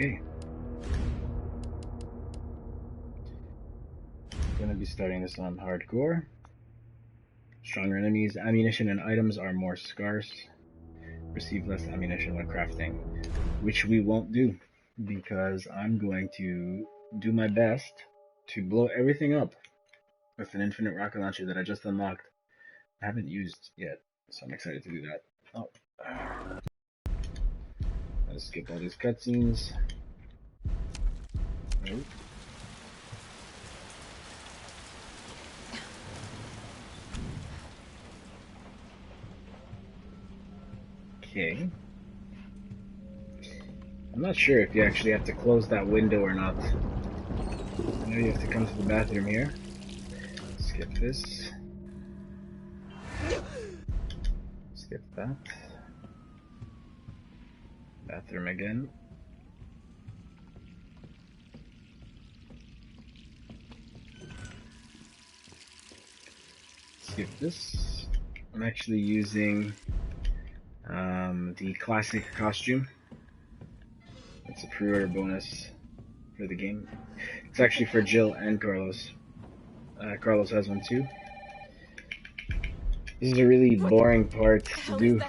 Okay. Gonna be starting this on hardcore. Stronger enemies, ammunition and items are more scarce. Receive less ammunition when crafting, which we won't do because I'm going to do my best to blow everything up with an infinite rocket launcher that I just unlocked. I haven't used yet, so I'm excited to do that. Oh. Let's skip all these cutscenes. Nope. Okay. I'm not sure if you actually have to close that window or not. I know you have to come to the bathroom here. Skip this. Skip that. Bathroom again. Skip this. I'm actually using the classic costume. It's a pre-order bonus for the game. It's actually for Jill and Carlos. Carlos has one too. This is a really boring part to do.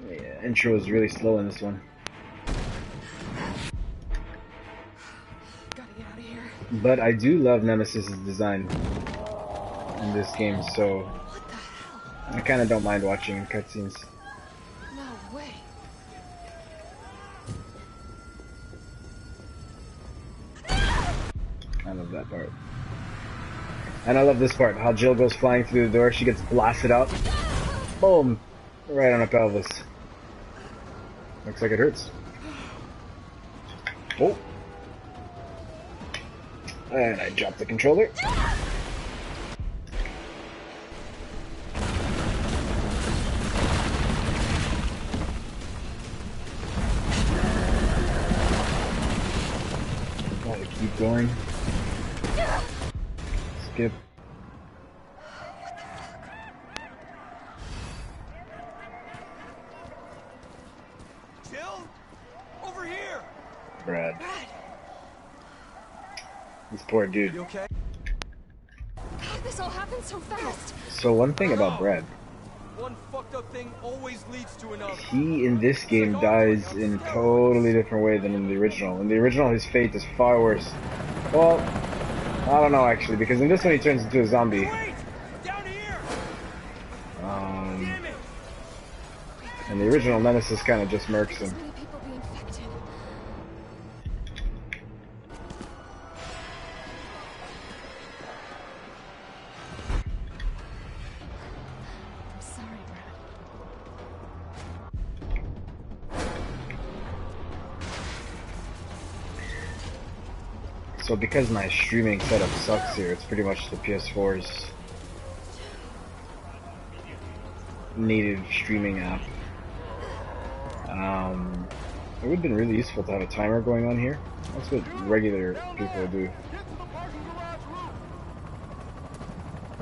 Yeah, intro is really slow in this one. Gotta get out of here. But I do love Nemesis's design in this game, so What the hell? I kind of don't mind watching cutscenes. No way. I love that part. And I love this part, how Jill goes flying through the door, she gets blasted out. Boom! Right on her pelvis. Looks like it hurts. Oh! And I dropped the controller. Gotta keep going. Skip. Jill? Over here! Brad. This poor dude. You okay? God, this all happened so fast. So one thing about Brad, One fucked up thing always leads to another. he in this game dies in a totally different way than in the original. In the original, his fate is far worse. Well, I don't know actually, because in this one he turns into a zombie. Wait! Down here! Damn it! And the original Nemesis kind of just murks him. So many people be infected. I'm sorry, Brad. So because my streaming setup sucks here, it's pretty much the PS4's native streaming app. It would have been really useful to have a timer going on here. That's what regular people do.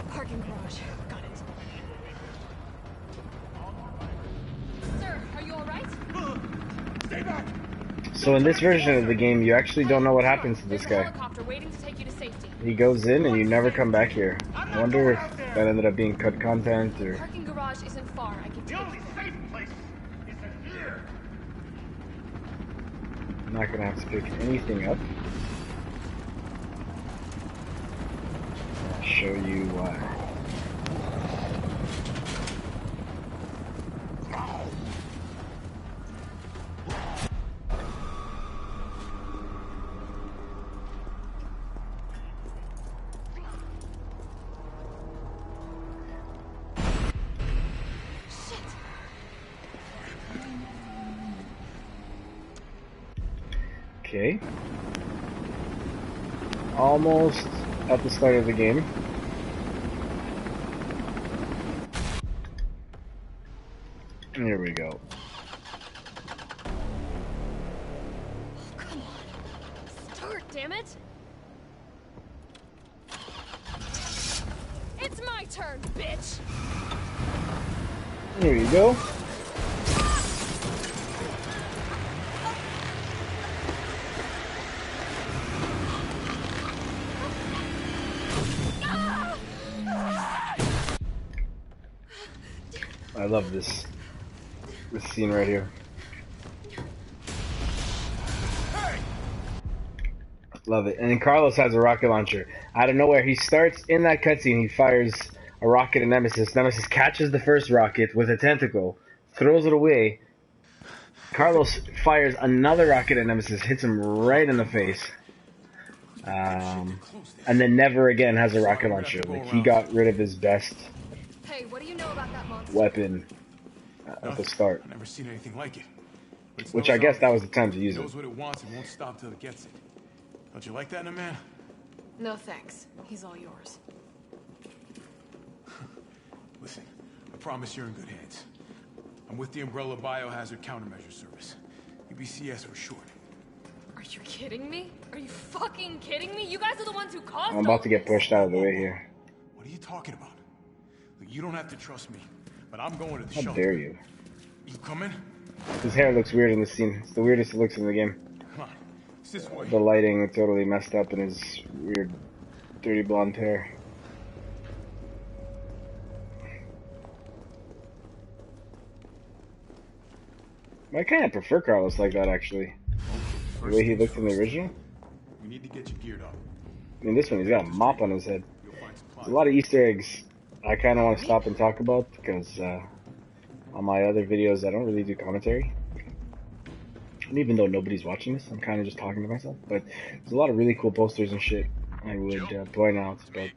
Parking garage. Got it. Sir, are you alright? Stay back! So in this version of the game, you actually don't know what happens to this There's a guy. helicopter waiting to take you to safety. He goes in and you never come back here. I wonder if that ended up being cut content or... Parking garage isn't far. I can The take only you. safe place is in here! I'm not gonna have to pick anything up. I'll show you why. Okay. Almost at the start of the game. Here we go. Come on. Start, damn it. It's my turn, bitch. Here you go. I love this scene right here. Love it. And then Carlos has a rocket launcher. Out of nowhere, he starts in that cutscene. He fires a rocket at Nemesis. Nemesis catches the first rocket with a tentacle, throws it away. Carlos fires another rocket at Nemesis, hits him right in the face. And then never again has a rocket launcher. Like, he got rid of his best Hey, what do you know about that monster? weapon at the start. I've never seen anything like it. But Which I guess that was the time to use it it. knows what it wants and won't stop till it gets it. Don't you like that in a man? No thanks. He's all yours. Listen, I promise you're in good hands. I'm with the Umbrella Biohazard Countermeasure Service. UBCS for short. Are you kidding me? Are you fucking kidding me? You guys are the ones who caused I'm about to get pushed out of the way here. What are you talking about? Look, you don't have to trust me, but I'm going to the How shelter. dare you? You coming? His hair looks weird in this scene. It's the weirdest it looks in the game. Come on. It's this way. The lighting totally messed up in his weird, dirty blonde hair. I kind of prefer Carlos like that, actually. The way he looked in the original. We need to get you geared up. I mean, this one, he's got a mop on his head. You'll find supplies. There's a lot of Easter eggs I kind of want to stop and talk about, because on my other videos, I don't really do commentary. And even though nobody's watching this, I'm kind of just talking to myself. But there's a lot of really cool posters and shit I would point out, but I'm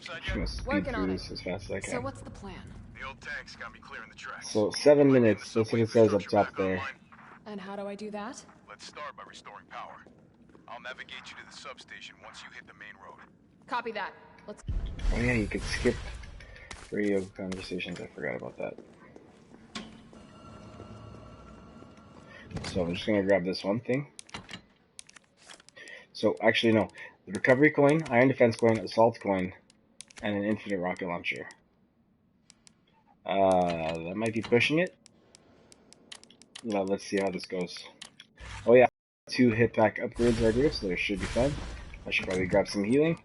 just going to speed Working on through it. this as fast as I can. So what's the plan? The old tanks got me clearing the tracks. So 7 minutes, that's what it says up top there. And how do I do that? Let's start by restoring power. I'll navigate you to the substation once you hit the main road. Copy that. Let's... Oh yeah, you could skip radio conversations, I forgot about that. So I'm just going to grab this one thing. So actually no, the recovery coin, iron defense coin, assault coin, and an infinite rocket launcher. That might be pushing it. Well, let's see how this goes. Oh yeah, 2 hit pack upgrades right here, so there should be fun. I should probably grab some healing.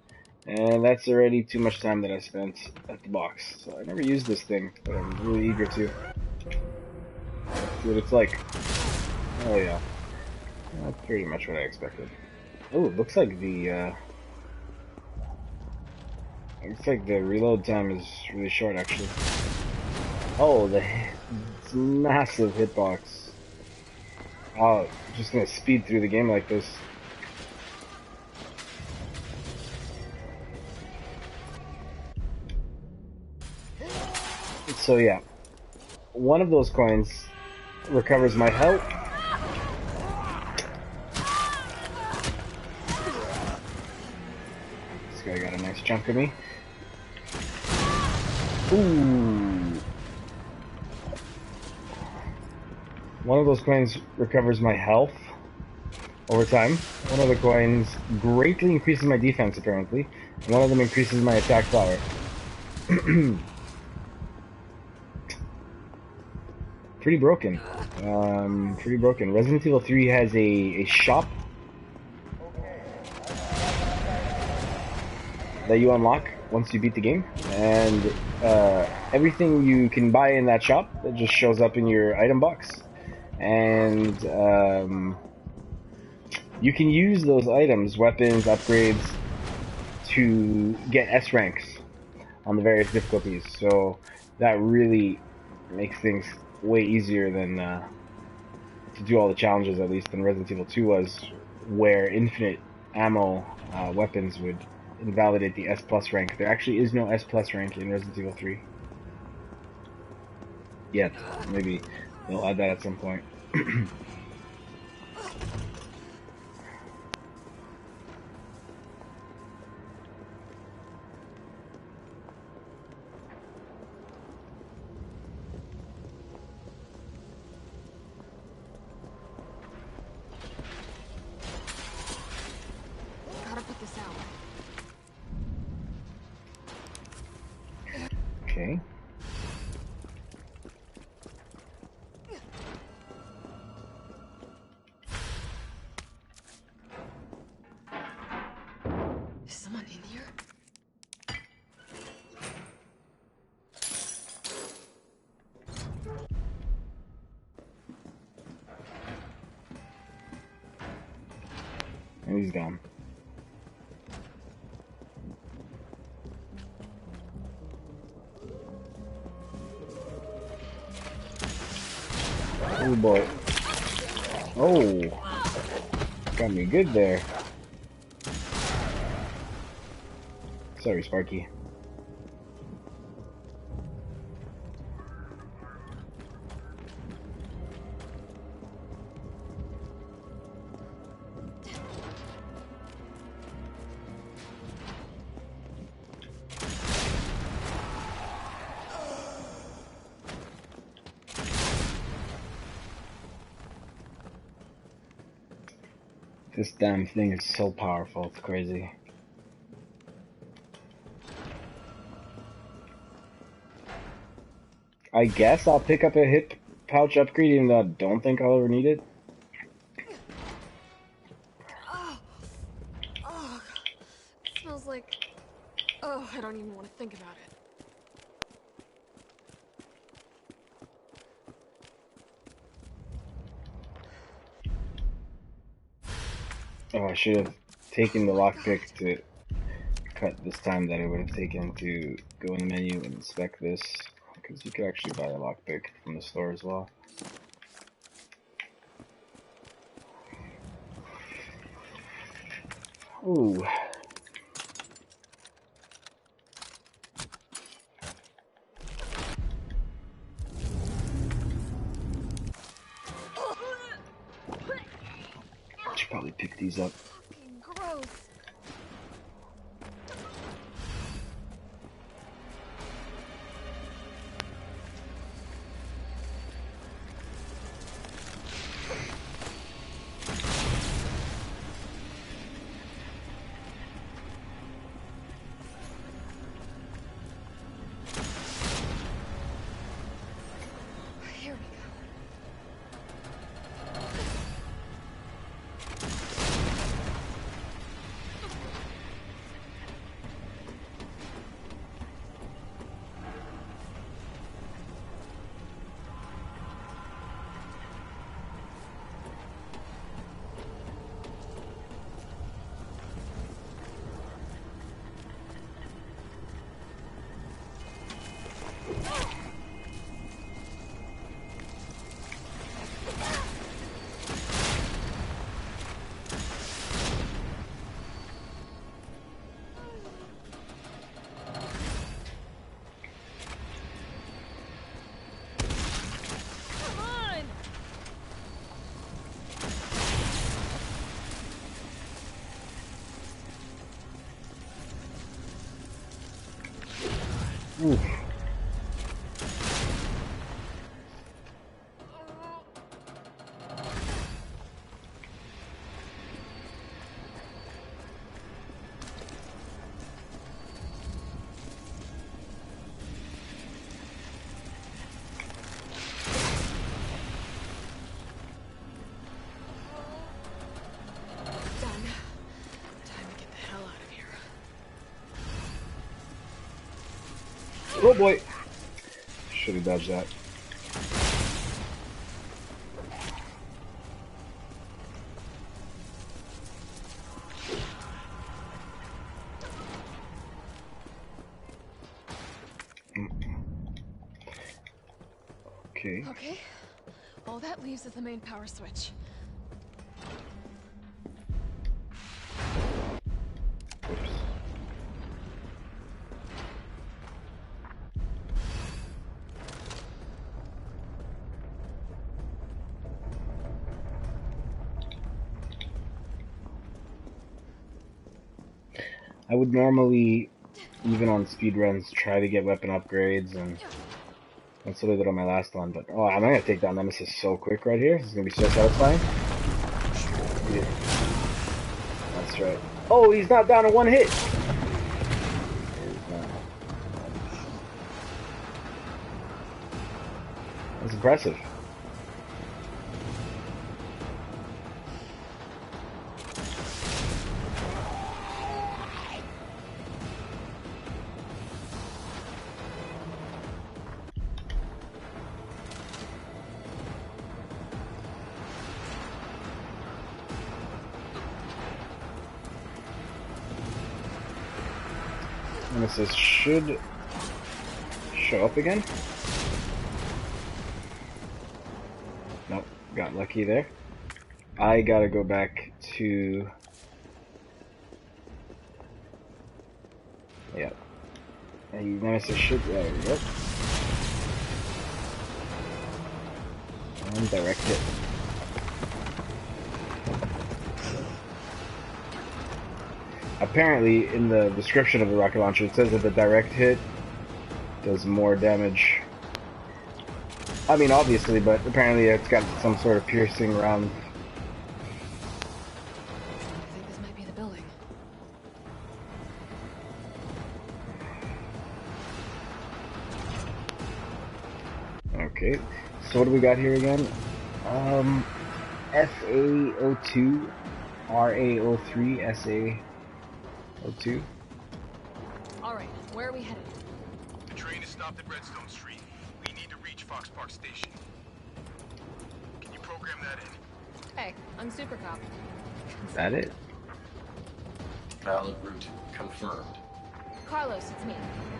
And that's already too much time that I spent at the box. So I never used this thing, but I'm really eager to. See what it's like. Oh yeah. That's pretty much what I expected. Oh, it looks like the reload time is really short actually. Oh, it's massive hitbox. Oh, I'm just gonna speed through the game like this. So yeah, one of those coins recovers my health. This guy got a nice chunk of me. Ooh. One of those coins recovers my health over time. One of the coins greatly increases my defense, apparently. One of them increases my attack power. Pretty broken. Pretty broken. Resident Evil 3 has a shop that you unlock once you beat the game, and everything you can buy in that shop, it just shows up in your item box. And you can use those items, weapons, upgrades, to get S ranks on the various difficulties. So that really makes things way easier than to do all the challenges, at least, than Resident Evil 2 was, where infinite ammo weapons would invalidate the S plus rank. There actually is no S plus rank in Resident Evil 3 yet. Maybe they'll add that at some point. Gotta put this out. Okay. Is someone in here? And he's gone. Oh boy. Oh. Got me good there. Sorry, Sparky. This damn thing is so powerful, it's crazy. I guess I'll pick up a hip pouch upgrade even though I don't think I'll ever need it. Oh, it smells like... Oh, I don't even want to think about it. Oh, I should have taken the lockpick to cut this time that it would have taken to go in the menu and inspect this. Because you could actually buy a lockpick from the store as well. Ooh. I should probably pick these up. Fucking gross. Here we go. Come on! Oof. Done. Time to get the hell out of here. Oh boy. Should have dodged that. Okay. Okay. All that leaves is the main power switch. Oops. I would normally, even on speedruns, try to get weapon upgrades, and that's what I did on my last one. But oh, I'm gonna take down Nemesis so quick right here. This is gonna be so satisfying. Yeah. That's right. Oh, he's not down in one hit. That's impressive. Nemesis should show up again. Nope, got lucky there. I gotta go back to... Yep. Nemesis should... There we go. And direct hit. Apparently, in the description of the rocket launcher, it says that the direct hit does more damage. I mean, obviously, but apparently it's got some sort of piercing round. I think this might be the building. Okay, so what do we got here again? FA02, RA03, SA02. Alright, where are we headed? The train is stopped at Redstone Street. We need to reach Fox Park Station. Can you program that in? Hey, I'm Super Cop. Is that it? Valid route confirmed. Carlos, it's me.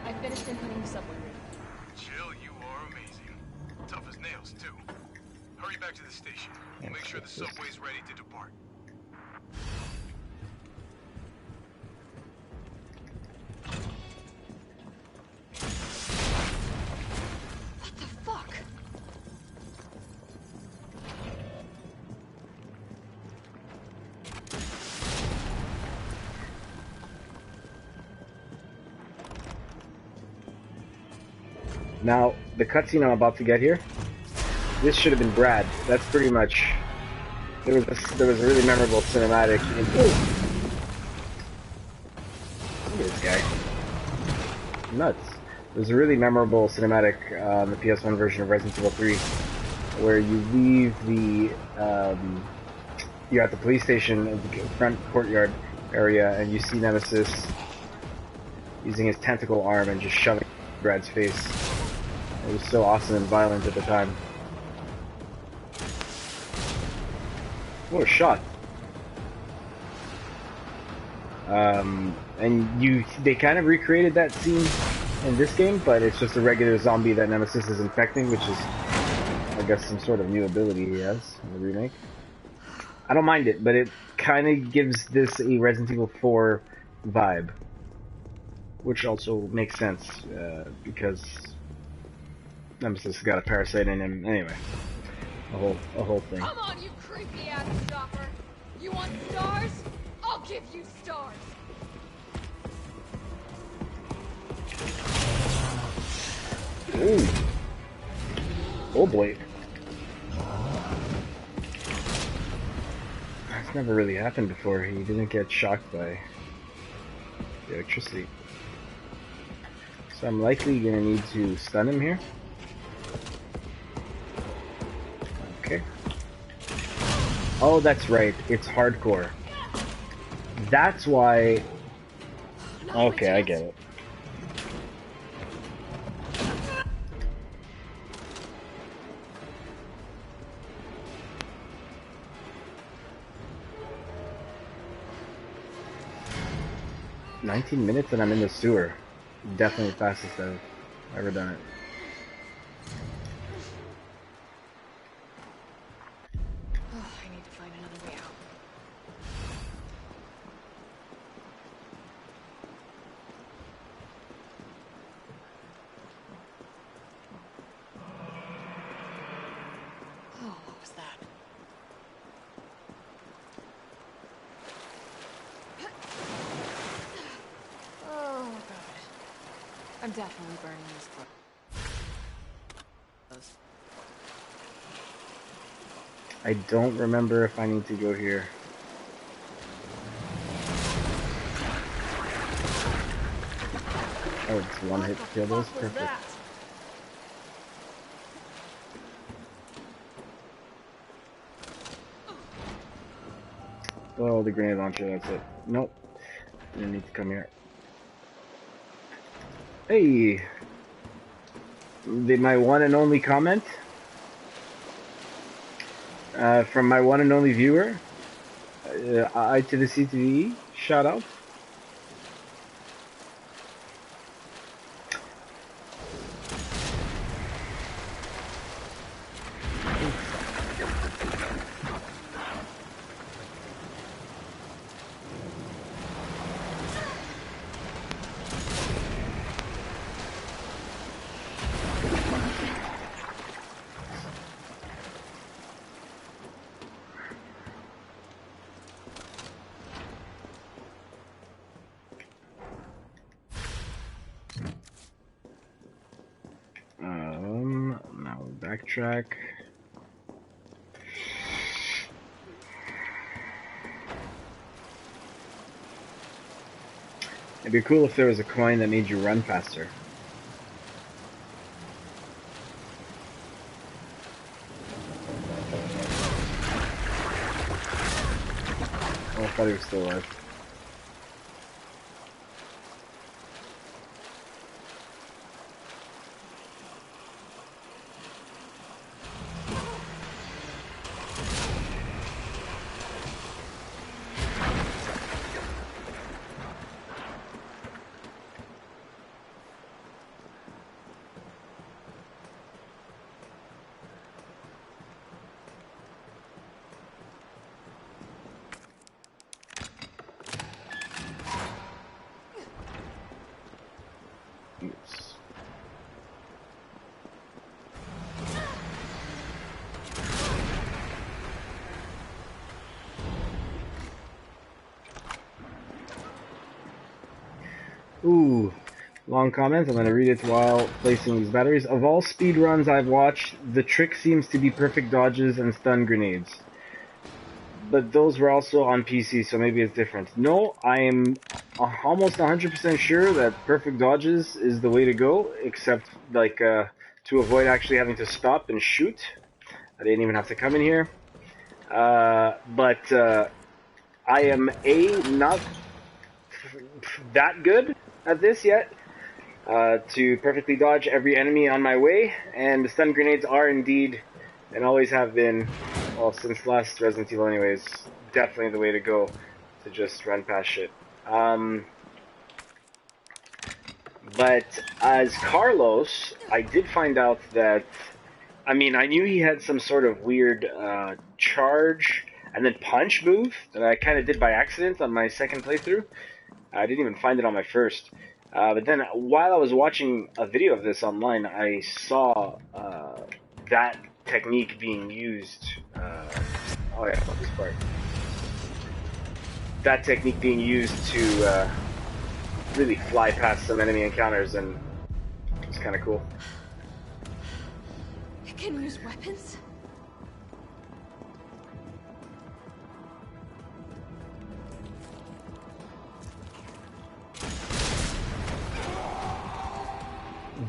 I finished inputting the subway route. Jill, you are amazing. Tough as nails, too. Hurry back to the station. We'll make sure the subway's ready to depart. What the fuck? Now, the cutscene I'm about to get here, this should have been Brad. That's pretty much... There was a really memorable cinematic... Look at this guy. Nuts. There's a really memorable cinematic on the PS1 version of Resident Evil 3 where you leave the... you're at the police station in the front courtyard area and you see Nemesis using his tentacle arm and just shoving Brad's face. It was so awesome and violent at the time. What a shot. And they kind of recreated that scene in this game, but it's just a regular zombie that Nemesis is infecting, which is, I guess, some sort of new ability he has in the remake. I don't mind it, but it kind of gives this a Resident Evil 4 vibe. Which also makes sense, because Nemesis got a parasite in him. Anyway, a whole thing. Come on, you creepy ass stalker! You want stars? I'll give you stars! Ooh. Oh boy. That's never really happened before. He didn't get shocked by the electricity. So I'm likely gonna need to stun him here. Okay. Oh, that's right. It's hardcore. That's why... Okay, I get it. $19 and I'm in the sewer. Definitely the fastest I've ever done it. Oh, I need to find another way out. Oh, what was that? Oh, God. I'm definitely burning these clothes. I don't remember if I need to go here. Oh, it's one hit to kill those? Perfect. Oh, the grenade launcher, that's it. Nope. Didn't need to come here. Hey! My one and only comment? From my one and only viewer? I to the C to the E, shout out. track. It'd be cool if there was a coin that made you run faster. Oh, I thought he was still alive. Oops. Ooh, long comment. I'm going to read it while placing these batteries. Of all speedruns I've watched, the trick seems to be perfect dodges and stun grenades. But those were also on PC, so maybe it's different. No, I am almost 100% sure that perfect dodges is the way to go, except like to avoid actually having to stop and shoot. I didn't even have to come in here. But I am not that good at this yet to perfectly dodge every enemy on my way, and the stun grenades are indeed, and always have been, well, since last Resident Evil anyways, definitely the way to go to just run past shit. But as Carlos, I did find out that, I mean, I knew he had some sort of weird charge and then punch move that I kind of did by accident on my second playthrough. I didn't even find it on my first. But then while I was watching a video of this online, I saw that technique being used. Oh yeah, fuck this part. That technique being used to really fly past some enemy encounters, and it's kind of cool. You can use weapons?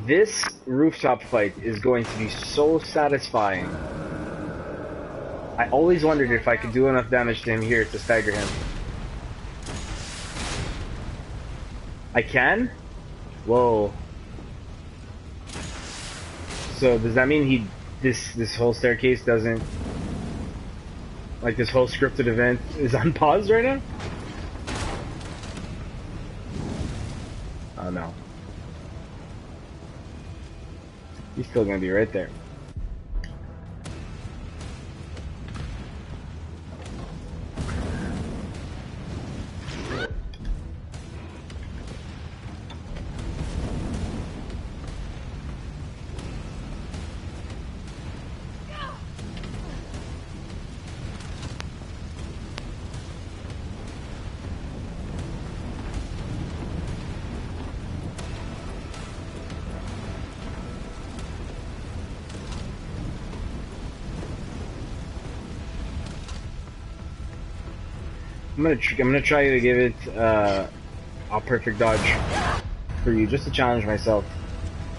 This rooftop fight is going to be so satisfying. I always wondered if I could do enough damage to him here to stagger him. I can? Whoa. So does that mean this whole staircase doesn't, like, this whole scripted event is on pause right now? Oh no. He's still gonna be right there. I'm gonna try to give it a perfect dodge for you, just to challenge myself.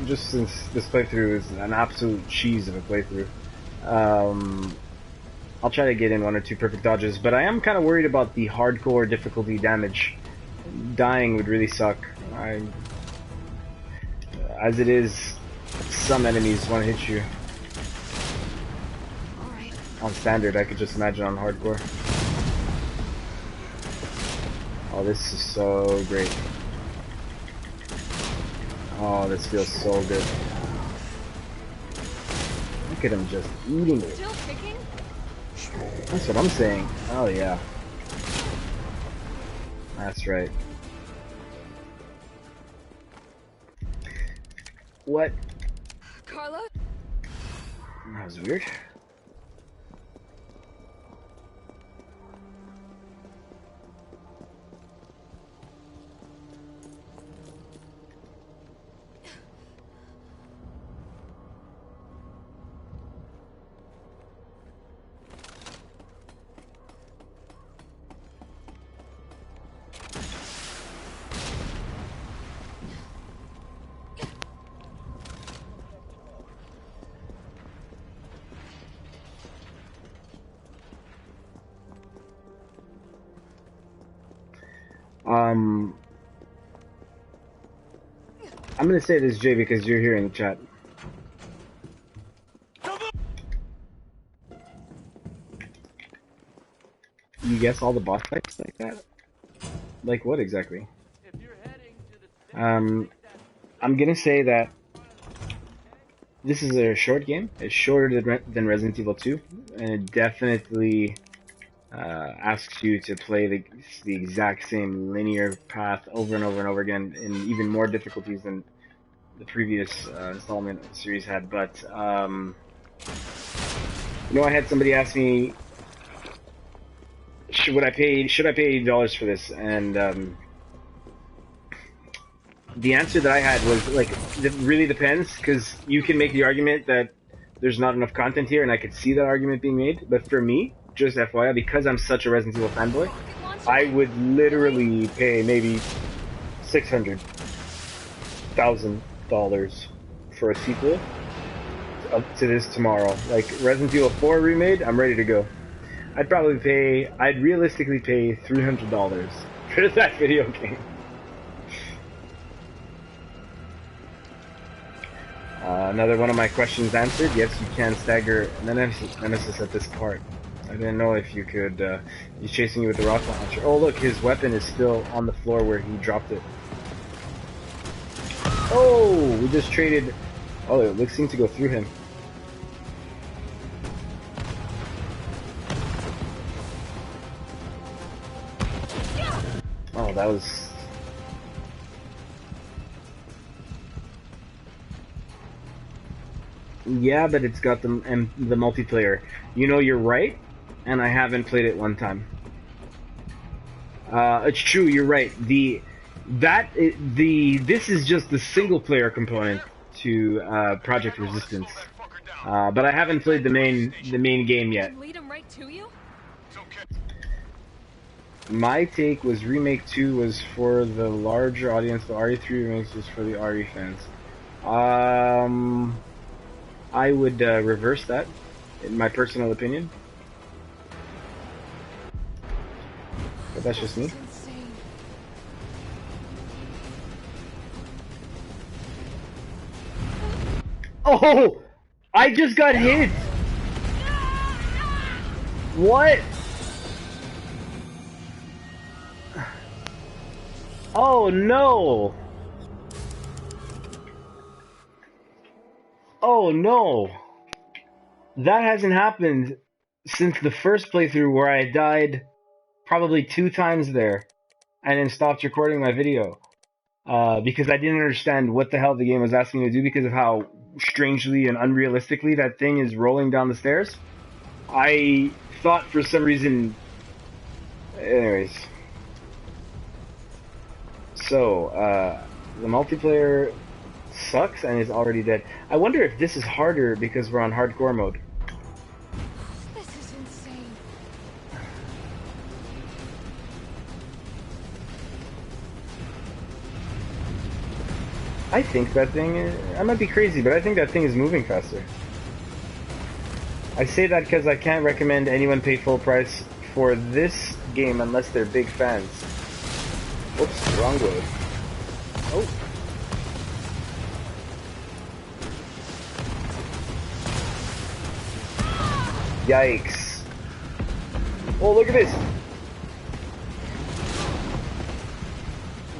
Just since this playthrough is an absolute cheese of a playthrough, I'll try to get in 1 or 2 perfect dodges. But I am kind of worried about the hardcore difficulty damage. Dying would really suck. As it is, some enemies want to hit you. Alright. On standard, I could just imagine on hardcore. Oh, this is so great. Oh, this feels so good. Look at him just eating it. Still kicking? That's what I'm saying. Oh, yeah. That's right. What? Carlos? That was weird. I'm gonna say this, Jay, because you're here in the chat. You guess all the boss types like that? Like what exactly? I'm gonna say that this is a short game. It's shorter than Resident Evil 2, and it definitely asks you to play the exact same linear path over and over and over again in even more difficulties than the previous installment of the series had. But you know, I had somebody ask me, should I pay $80 for this? And the answer that I had was like, it really depends, because you can make the argument that there's not enough content here, and I could see that argument being made. But for me, just FYI, because I'm such a Resident Evil fanboy, I would literally pay maybe $600,000 for a sequel to this tomorrow. Like Resident Evil 4 remade, I'm ready to go. I'd realistically pay $300 for that video game. Another one of my questions answered. Yes, you can stagger Nemesis at this part. I didn't know if you could. He's chasing you with the rocket launcher. Oh, look, his weapon is still on the floor where he dropped it. Oh, we just traded. Oh, it seemed to go through him. Oh, that was. Yeah, but it's got the multiplayer. You know, you're right, and I haven't played it one time. It's true. You're right. This is just the single player component to Project Resistance, but I haven't played the main game yet. Lead him right to you? My take was Remake 2 was for the larger audience, the RE3 Remakes was for the RE fans. I would reverse that, in my personal opinion. But that's just me. Oh! I just got hit! What? Oh no! Oh no! That hasn't happened since the first playthrough where I died probably 2 times there and then stopped recording my video. Because I didn't understand what the hell the game was asking me to do because of how strangely and unrealistically that thing is rolling down the stairs. I thought for some reason... Anyways. So, the multiplayer sucks and is already dead. I wonder if this is harder because we're on hardcore mode. This is insane. I think that thing, I might be crazy, but I think that thing is moving faster. I say that because I can't recommend anyone pay full price for this game unless they're big fans. Oops, wrong way. Oh. Yikes. Oh, look at this.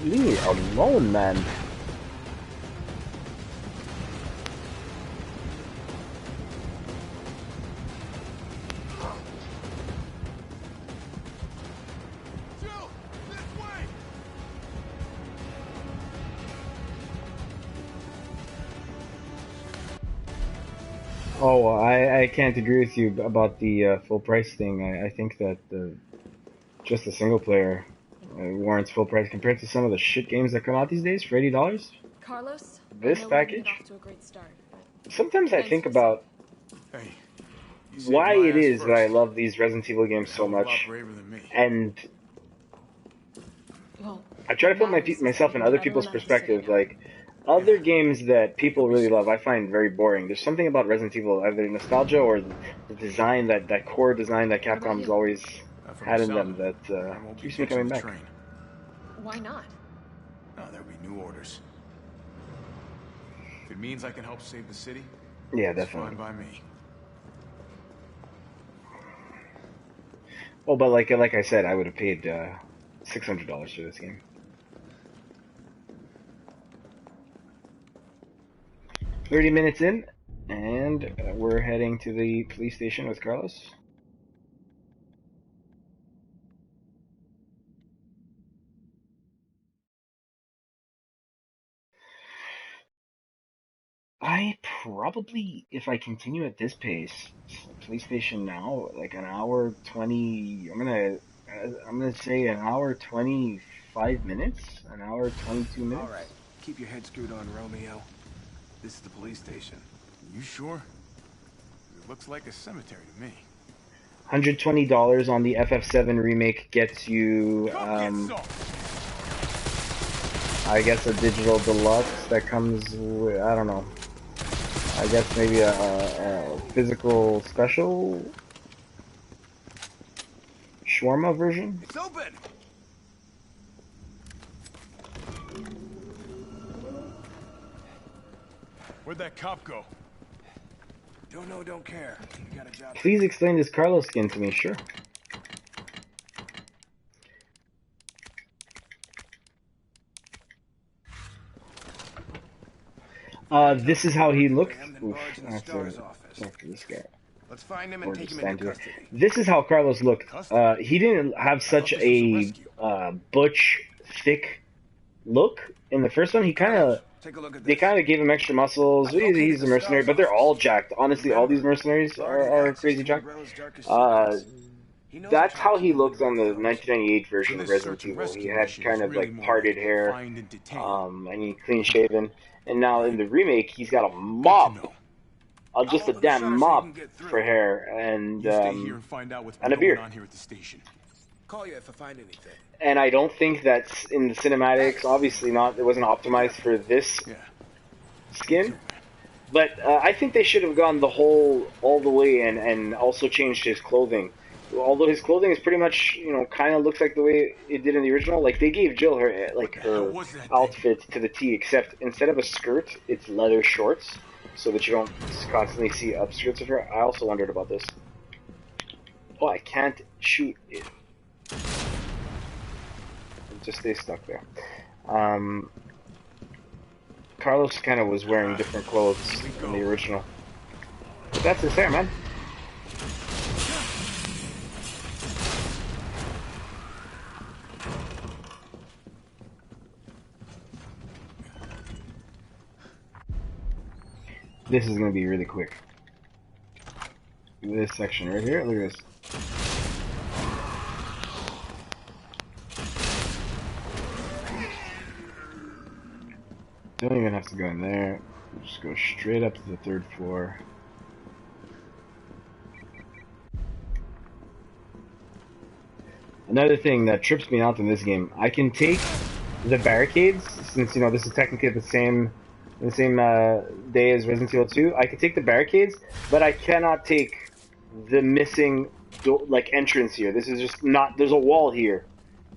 Leave me alone, man. Oh, I can't agree with you about the full price thing. I think that just the single player warrants full price compared to some of the shit games that come out these days for $80. Carlos, This I know package? we didn't get off to a great start, but Sometimes I think about Hey, why it is that I love these Resident Evil games so much, and well, I try to put myself in other people's perspective. Like, other games that people really love, I find very boring. There's something about Resident Evil, either nostalgia or the design, that core design that Capcom's always had in them that keeps me coming back. Why not? No, there'll be new orders. If it means I can help save the city, Yeah, it's definitely. fine by me. Well, but like I said, I would have paid $600 for this game. "30 minutes in, and we're heading to the police station with Carlos. I probably, if I continue at this pace, police station now, like an hour 20. I'm gonna say an hour 25 minutes, an hour 22 minutes. All right, keep your head screwed on, Romeo. This is the police station. You sure? It looks like a cemetery to me. $120 on the FF7 remake gets you, Come get some! I guess a digital deluxe that comes with, I don't know. I guess maybe a physical special shawarma version. It's open! Where'd that cop go? Don't know, don't care. You got a job. Please explain this Carlos skin to me, sure. This is how he looks. Oof, that's after this guy. Let's find him and take him Stand into here. custody. This is how Carlos looked. He didn't have such a butch, thick look in the first one. He kind of, Take a look at they this. kind of gave him extra muscles. He's a mercenary, but they're all jacked. Honestly, all these mercenaries are crazy jacked. That's how he looks on the 1998 version of Resident Evil. He had kind of like parted hair, and clean shaven. And now in the remake, he's got a mop, just a damn mop for hair, and Stay here and find out what's a beard. on here at the station. Call you if I find anything. And I don't think that's in the cinematics. Obviously not. It wasn't optimized for this skin. But I think they should have gone all the way and also changed his clothing. Although his clothing is pretty much, kind of looks like the way it did in the original. Like, they gave Jill her outfit to the T, except instead of a skirt, it's leather shorts, so that you don't constantly see upskirts of her. I also wondered about this. Oh, I can't shoot it. Just stay stuck there. Carlos kind of was wearing different clothes in the original. But that's his hair, man. This is going to be really quick. This section right here, look at this. Don't even have to go in there. Just go straight up to the 3rd floor. Another thing that trips me out in this game, I can take the barricades, since this is technically the same day as Resident Evil 2. I can take the barricades, but I cannot take the missing entrance here. This is just not. There's a wall here,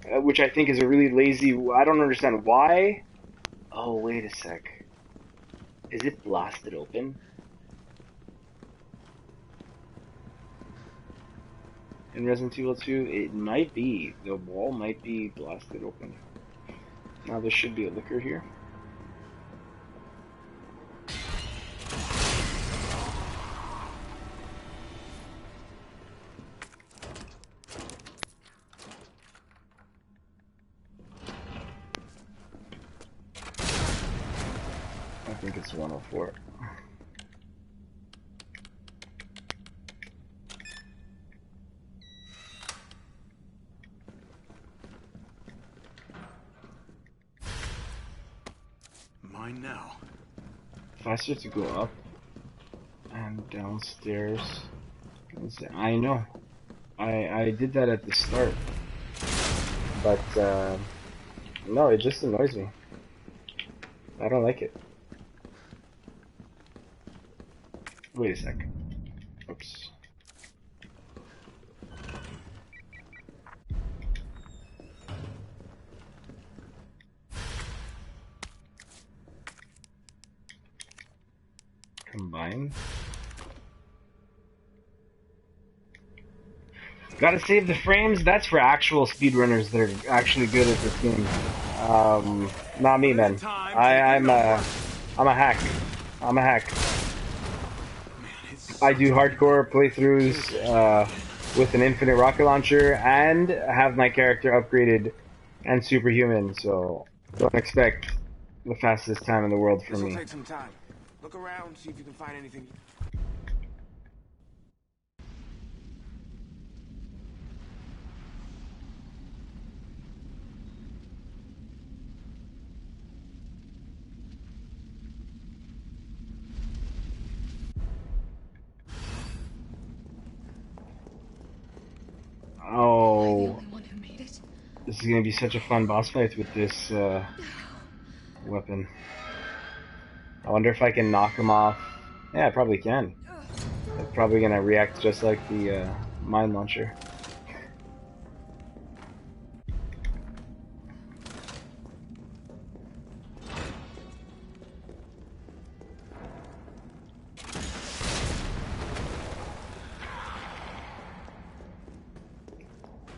which I think is a really lazy. I don't understand why. Oh, wait a sec. Is it blasted open? In Resident Evil 2, it might be. The wall might be blasted open. Now there should be a liquor here. I think it's 104. Mine now. Faster to go up and downstairs. I know. I did that at the start. But no, it just annoys me. I don't like it. Wait a sec. Oops. Combine. Gotta save the frames. That's for actual speedrunners that are actually good at this game. Not me, man. I'm a hack. I'm a hack. I do hardcore playthroughs with an infinite rocket launcher and have my character upgraded and superhuman. So don't expect the fastest time in the world from This'll me. take some time. Look around, see if you can find anything. Am I the Oh, only one who made it? this is gonna be such a fun boss fight with this weapon. I wonder if I can knock him off. Yeah, I probably can. It's probably gonna react just like the mine launcher.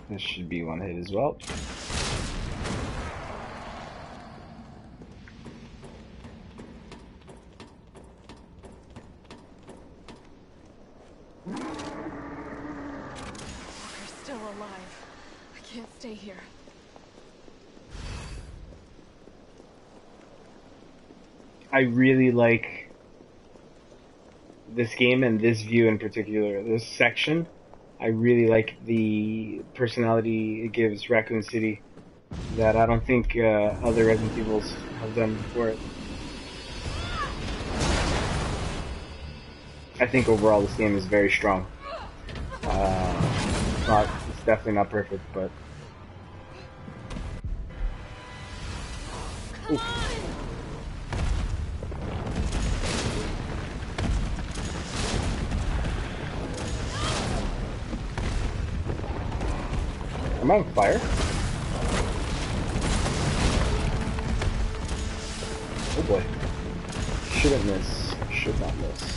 This should be one hit as well. Walker's still alive. I can't stay here. I really like this game and this view in particular. This section, I really like the personality it gives Raccoon City that I don't think other Resident Evils have done before it. I think overall this game is very strong. It's definitely not perfect, but oof. Am I on fire? Oh boy. Shouldn't miss. Should not miss.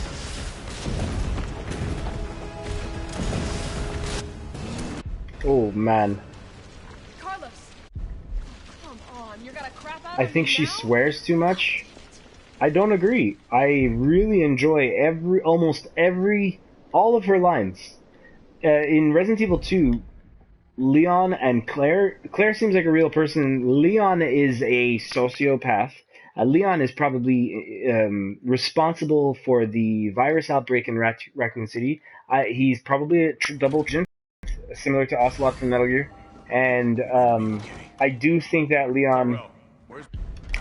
Oh man. Carlos! Come on, you're gonna crap out I on think me she now? swears too much. I don't agree. I really enjoy almost every, all of her lines. In Resident Evil 2, Leon and Claire seems like a real person. Leon is a sociopath. Leon is probably responsible for the virus outbreak in Raccoon City. He's probably a double agent, similar to Ocelot from Metal Gear. And I do think that Leon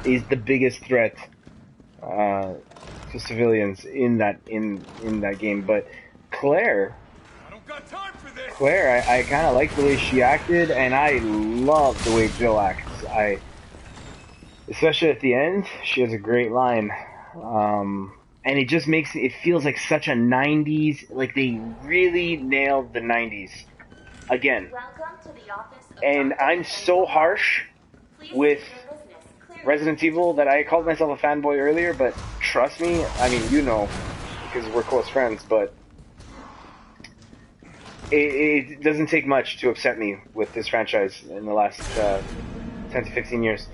is the biggest threat to civilians in that game. But Claire, I kind of like the way she acted, and I love the way Jill acts. Especially at the end, she has a great line, and it just makes it feels like such a '90s. Like they really nailed the '90s again. Welcome to the office of And Dr. I'm so harsh with Resident Evil that I called myself a fanboy earlier, but trust me, I mean, you know, because we're close friends, but it doesn't take much to upset me with this franchise in the last 10 to 15 years.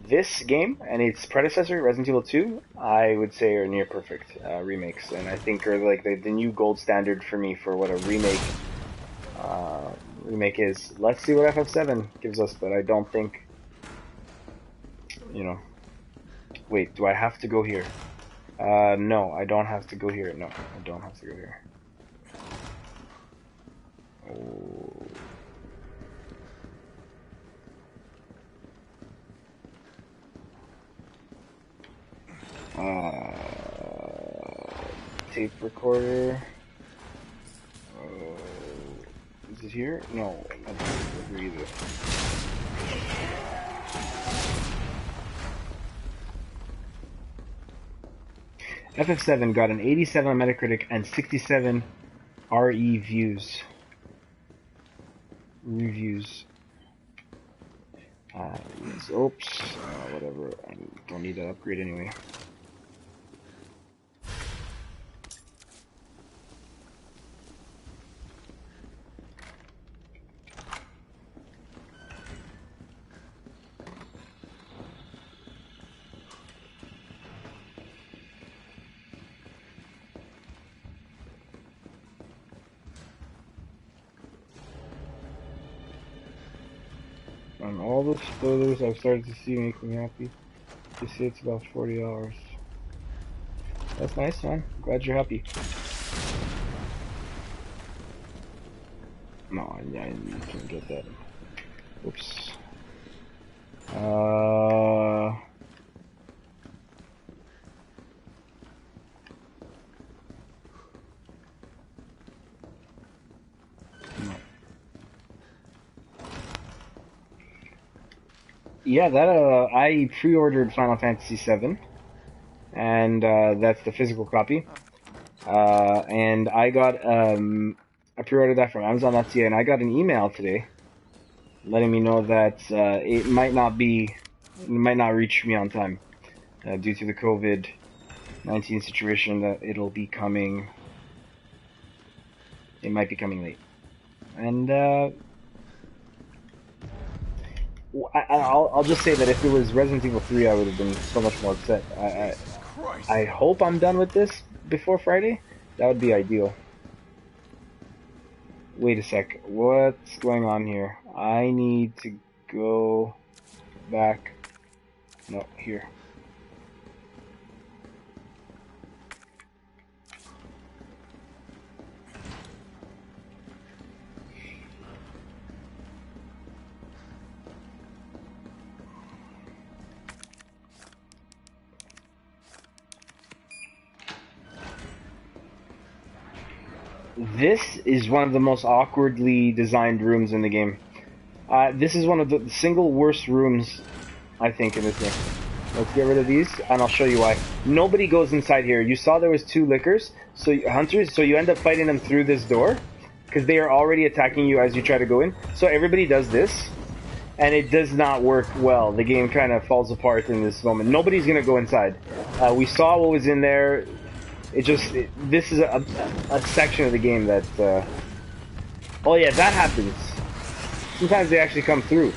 This game and its predecessor, Resident Evil 2, I would say are near perfect remakes, and I think are like the new gold standard for me for what a remake is. Let's see what FF7 gives us, but I don't think, you know. Wait, do I have to go here? No, I don't have to go here. No, I don't have to go here. Oh. Tape recorder. Is it here? No, I don't have either. FF7 got an 87 on Metacritic and 67 RE reviews. Oops. Whatever. I don't need to upgrade anyway. And all the spoilers I've started to see make me happy. They say it's about 40 hours. That's nice, man. Glad you're happy. No, yeah, you can't get that. Oops. No. Yeah, that I pre-ordered Final Fantasy VII, and that's the physical copy. And I got I pre-ordered that from Amazon.ca, and I got an email today letting me know that it might not reach me on time due to the COVID-19 situation. That it might be coming late, and I'll just say that if it was Resident Evil 3, I would have been so much more upset. I hope I'm done with this before Friday. That would be ideal. Wait a sec. What's going on here? I need to go back. No, here. This is one of the most awkwardly designed rooms in the game. This is one of the single worst rooms, I think, in this game. Let's get rid of these, and I'll show you why. Nobody goes inside here. You saw there was 2 lickers, hunters, so you end up fighting them through this door, because they are already attacking you as you try to go in. So everybody does this, and it does not work well. The game kind of falls apart in this moment. Nobody's going to go inside. We saw what was in there. This is a section of the game that, oh yeah, that happens. Sometimes they actually come through.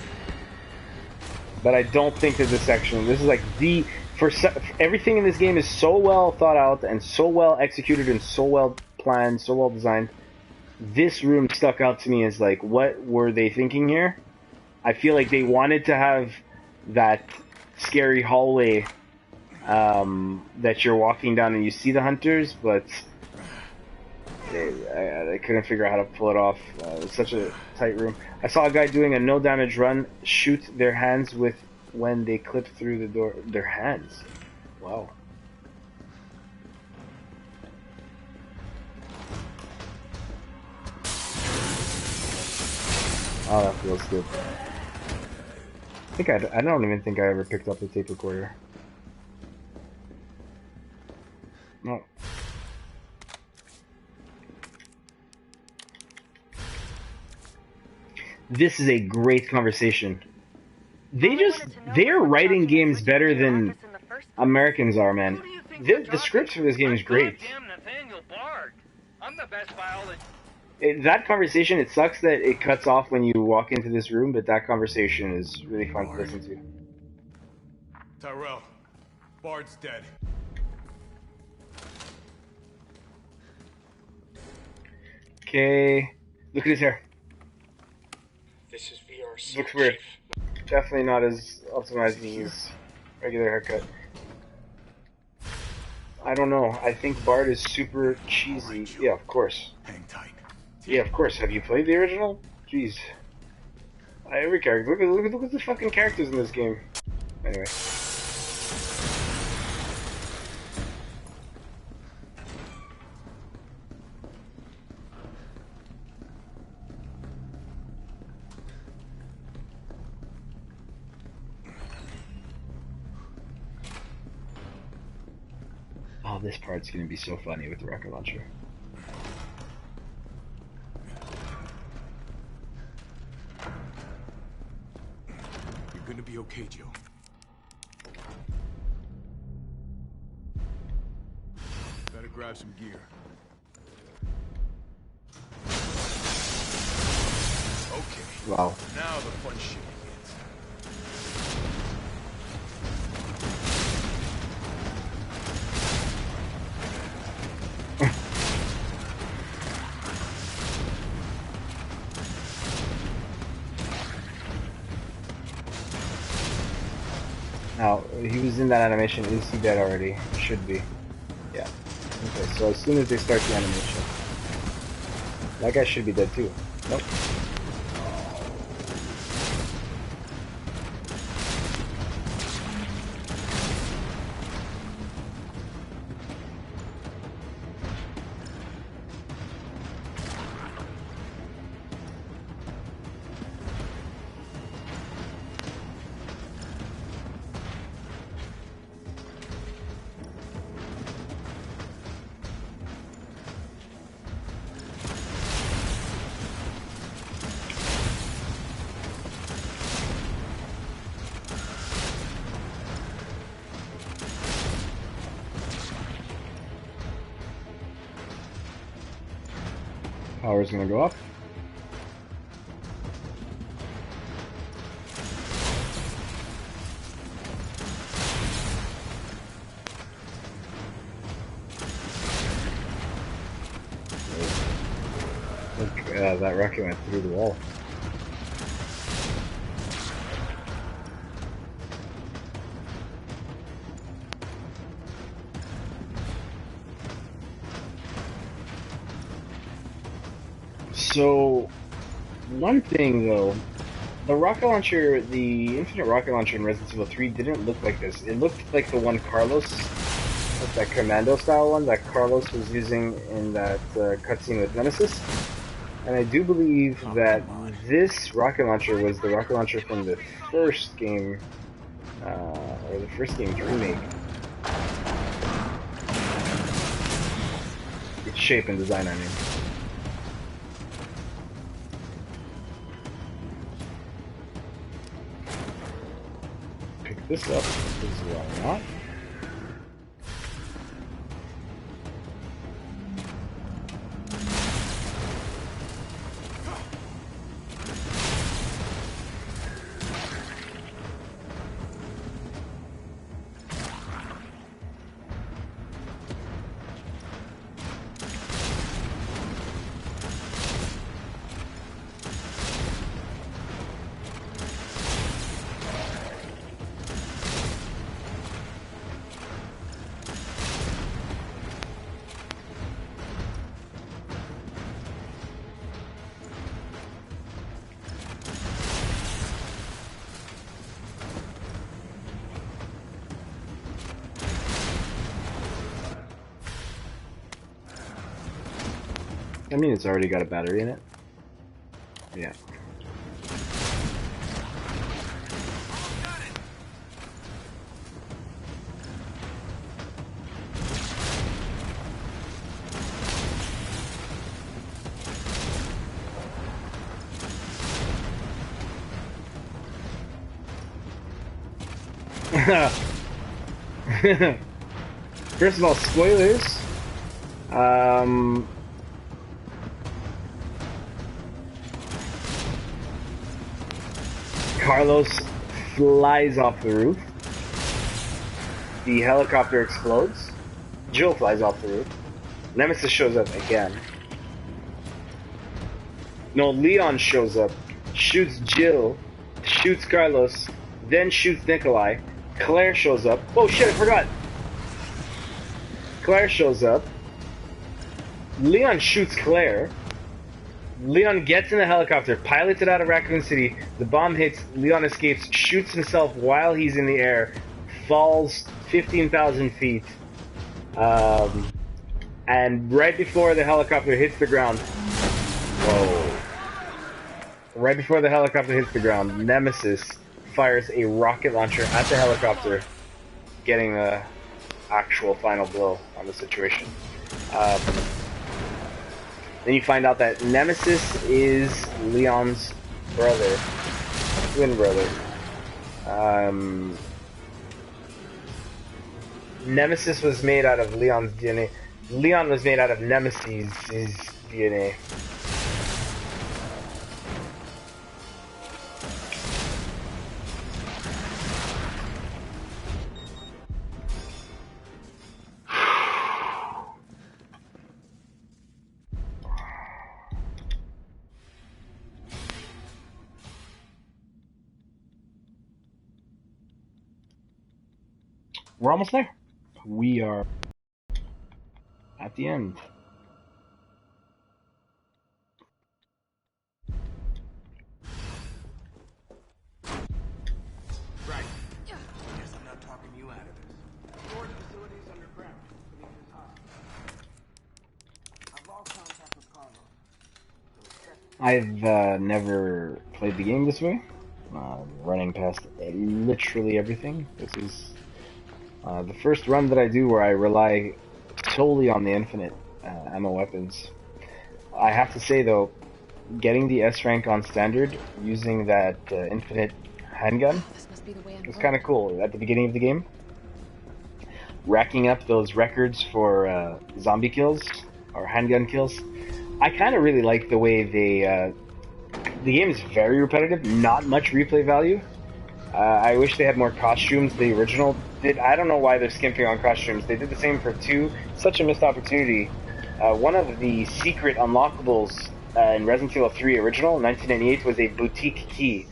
But I don't think that this is like everything in this game is so well thought out and so well executed and so well planned, so well designed. This room stuck out to me as like, what were they thinking here? I feel like they wanted to have that scary hallway that you're walking down and you see the hunters, but they couldn't figure out how to pull it off. It was such a tight room. I saw a guy doing a no damage run shoot their hands when they clip through the door. Their hands. Wow. Oh, that feels good. I don't even think I ever picked up the tape recorder. No. This is a great conversation. They're writing games better than Americans are, man. The scripts for this game is great. I'm the best biologist. That conversation, it sucks that it cuts off when you walk into this room, but that conversation is really fun to listen to. Tyrell, Bard's dead. Okay, look at his hair. This is VRC. Looks weird. Definitely not as optimized as his regular haircut. I don't know. I think Bard is super cheesy. Yeah, of course. Hang tight. Yeah, of course. Have you played the original? Jeez. Every character. Look at the fucking characters in this game. Anyway. Oh, this part's gonna be so funny with the rocket launcher. You're gonna be okay, Joe. Better grab some gear. Okay. Wow. Now the fun shit begins. Oh, he was in that animation. Is he dead already? Should be. Yeah. Okay, so as soon as they start the animation, that guy should be dead too. Nope. Power's gonna go up. Look, that rocket went through the wall. So, one thing though, the rocket launcher, the infinite rocket launcher in Resident Evil 3 didn't look like this. It looked like the one Carlos, like that commando style one that Carlos was using in that cutscene with Nemesis. And I do believe that this rocket launcher was the rocket launcher from the first game, or the first game's remake. Its shape and design, I mean. Pick this up as well, not. I mean, it's already got a battery in it. Yeah. First of all, spoilers. Carlos flies off the roof. The helicopter explodes. Jill flies off the roof. Nemesis shows up again. No, Leon shows up, shoots Jill, shoots Carlos, then shoots Nikolai. Claire shows up. Oh shit, I forgot. Claire shows up. Leon shoots Claire. Leon gets in the helicopter, pilots it out of Raccoon City. The bomb hits. Leon escapes, shoots himself while he's in the air, falls 15,000 feet. And right before the helicopter hits the ground, whoa! Right before the helicopter hits the ground, Nemesis fires a rocket launcher at the helicopter, getting the actual final blow on the situation. Then you find out that Nemesis is Leon's brother, twin brother. Nemesis was made out of Leon's DNA. Leon was made out of Nemesis' DNA. we're almost there. We are at the end. Right. Guess I'm not talking you out of this. Storage facilities underground, beneath this hospital. I've lost contact with Carlos. I've never played the game this way. Running past literally everything. This is the first run that I do where I rely solely on the infinite ammo weapons. I have to say though, getting the S rank on standard using that infinite handgun This must be the way was kind of cool at the beginning of the game. Racking up those records for zombie kills or handgun kills. I kind of really like the way they. The game is very repetitive, not much replay value. I wish they had more costumes. The original did. I don't know why they're skimping on costumes. They did the same for 2. Such a missed opportunity. One of the secret unlockables in Resident Evil 3 original, 1998, was a boutique key.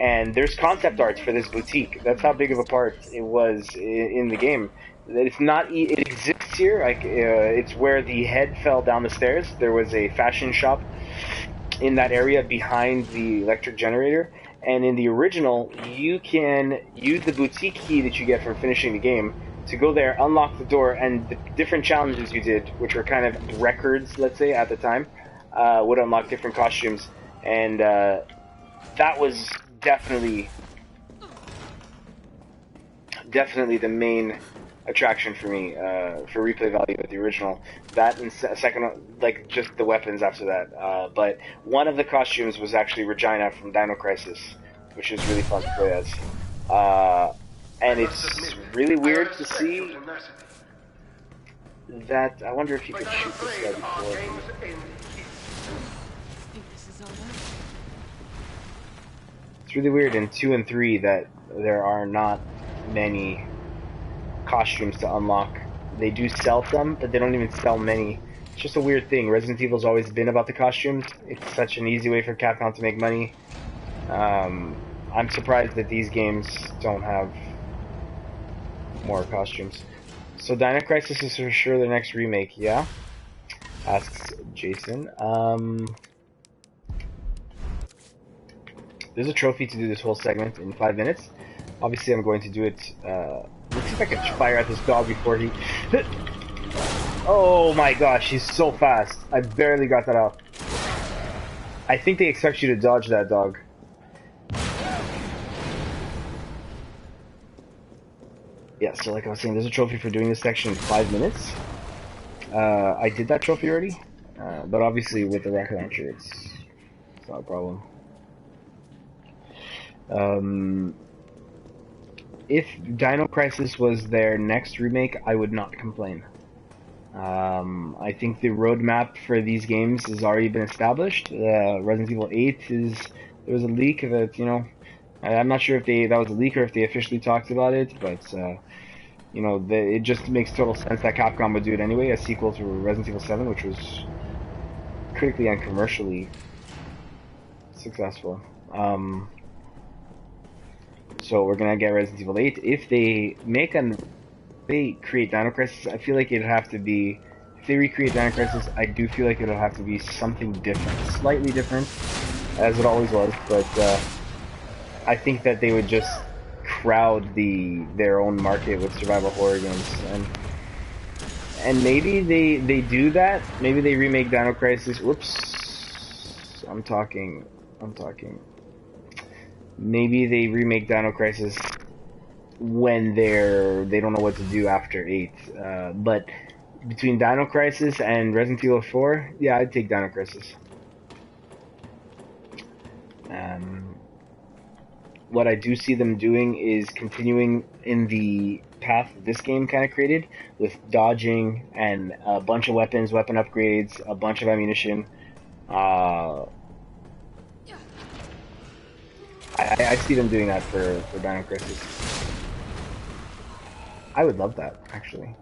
And there's concept arts for this boutique. That's how big of a part it was in the game. It's not. It exists here. Like it's where the head fell down the stairs. There was a fashion shop in that area behind the electric generator. And in the original, you can use the boutique key that you get from finishing the game to go there, unlock the door, and the different challenges you did, which were kind of records, let's say, at the time, would unlock different costumes. And that was definitely the main attraction for me for replay value with the original. That and second, like just the weapons after that. But one of the costumes was actually Regina from Dino Crisis, which is really fun to play as. And it's really weird to see that. I wonder if you could shoot this guy before. It's really weird in 2 and 3 that there are not many costumes to unlock. They do sell some, but they don't even sell many. It's just a weird thing. Resident Evil's always been about the costumes. It's such an easy way for Capcom to make money. I'm surprised that these games don't have more costumes. So Dino Crisis is for sure the next remake, yeah? Asks Jason. There's a trophy to do this whole segment in 5 minutes. Obviously I'm going to do it, let's see if I can fire at this dog before he... Oh my gosh, he's so fast. I barely got that out. I think they expect you to dodge that dog. Yeah, so like I was saying, there's a trophy for doing this section in 5 minutes. I did that trophy already, but obviously with the rocket launcher, it's not a problem. If Dino Crisis was their next remake, I would not complain. I think the roadmap for these games has already been established. Resident Evil 8 is... There was a leak of it, you know. I'm not sure if that was a leak or if they officially talked about it, but, you know, it just makes total sense that Capcom would do it anyway, a sequel to Resident Evil 7, which was critically and commercially successful. So we're gonna get Resident Evil 8. If they create Dino Crisis, I feel like it'd have to be... If they recreate Dino Crisis, I do feel like it'll have to be something different. Slightly different, as it always was, but I think that they would just crowd their own market with survival horror games. And maybe they do that. Maybe they remake Dino Crisis. Whoops. I'm talking. Maybe they remake Dino Crisis when they don't know what to do after 8. But between Dino Crisis and Resident Evil 4, yeah, I'd take Dino Crisis. What I do see them doing is continuing in the path this game kind of created, with dodging and a bunch of weapons, weapon upgrades, a bunch of ammunition. I see them doing that for Dino Crisis. I would love that, actually.